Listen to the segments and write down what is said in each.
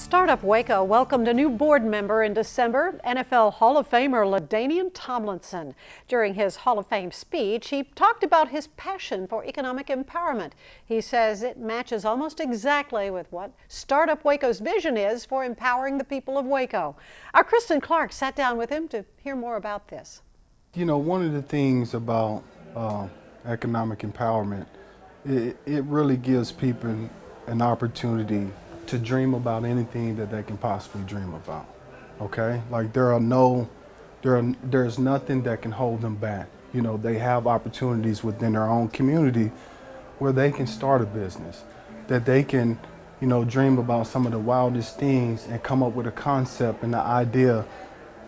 Startup Waco welcomed a new board member in December, NFL Hall of Famer LaDainian Tomlinson. During his Hall of Fame speech, he talked about his passion for economic empowerment. He says it matches almost exactly with what Startup Waco's vision is for empowering the people of Waco. Our Kristen Clark sat down with him to hear more about this. You know, one of the things about economic empowerment, it really gives people an opportunity to dream about anything that they can possibly dream about. Okay, like there's nothing that can hold them back. You know, they have opportunities within their own community where they can start a business, that they can, you know, dream about some of the wildest things and come up with a concept and an idea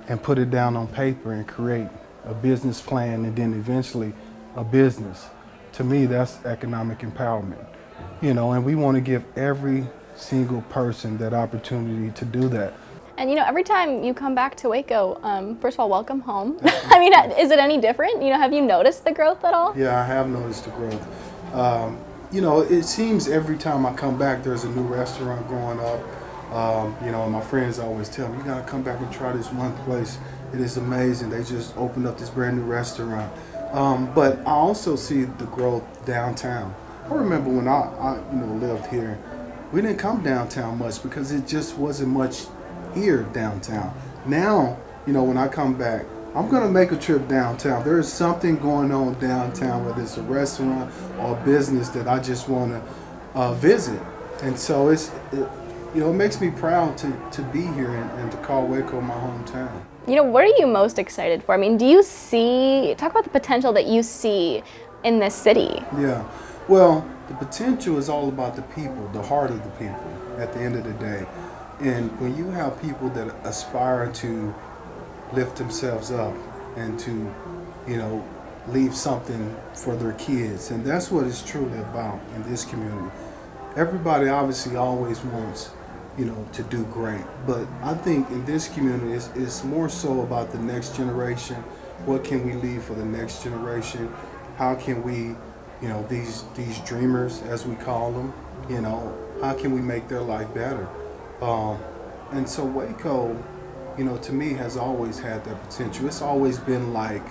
and put it down on paper and create a business plan and then eventually a business. To me, that's economic empowerment. You know, and we want to give every single person that opportunity to do that. And you know, every time you come back to Waco, first of all, welcome home. I mean, is it any different? You know, have you noticed the growth at all? Yeah, I have noticed the growth. You know, it seems every time I come back, there's a new restaurant going up. You know, my friends always tell me, you gotta come back and try this one place. It is amazing. They just opened up this brand new restaurant. But I also see the growth downtown. I remember when I lived here, we didn't come downtown much because it just wasn't much here downtown. Now, you know, when I come back, I'm gonna make a trip downtown. There is something going on downtown, whether it's a restaurant or a business that I just wanna visit. And so it makes me proud to be here and to call Waco my hometown. You know, what are you most excited for? I mean, talk about the potential that you see in this city. Yeah, well, the potential is all about the people, the heart of the people at the end of the day. And when you have people that aspire to lift themselves up and to, you know, leave something for their kids, and that's what it's truly about in this community. Everybody obviously always wants, you know, to do great, but I think in this community it's more so about the next generation. What can we leave for the next generation? How can we, you know, these dreamers, as we call them, you know, how can we make their life better? And so Waco, you know, to me has always had that potential. It's always been like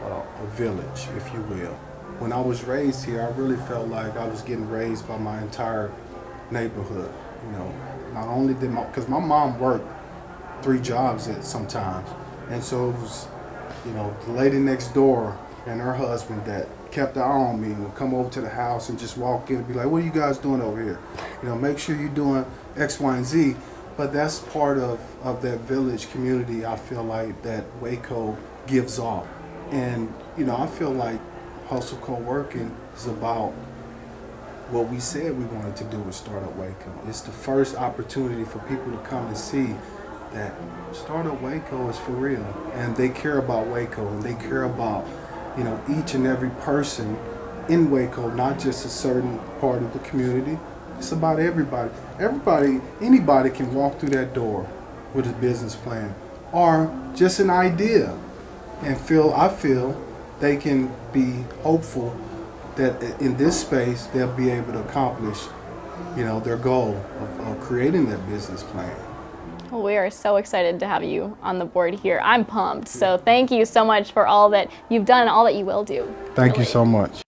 a village, if you will. When I was raised here, I really felt like I was getting raised by my entire neighborhood. You know, not only did because my mom worked 3 jobs sometimes, and so it was, you know, the lady next door and her husband that kept an eye on me and would come over to the house and just walk in and be like, what are you guys doing over here? You know, make sure you're doing X, Y, and Z. But that's part of that village community I feel like that Waco gives off. And, you know, I feel like Hustle Co-working is about what we said we wanted to do with Startup Waco. It's the first opportunity for people to come and see that Startup Waco is for real. And they care about Waco, and they care about, you know, each and every person in Waco, not just a certain part of the community. It's about everybody. Anybody can walk through that door with a business plan or just an idea and I feel they can be hopeful that in this space they'll be able to accomplish, you know, their goal of creating that business plan. Well, we are so excited to have you on the board here. I'm pumped. So thank you so much for all that you've done and all that you will do. Thank you so much.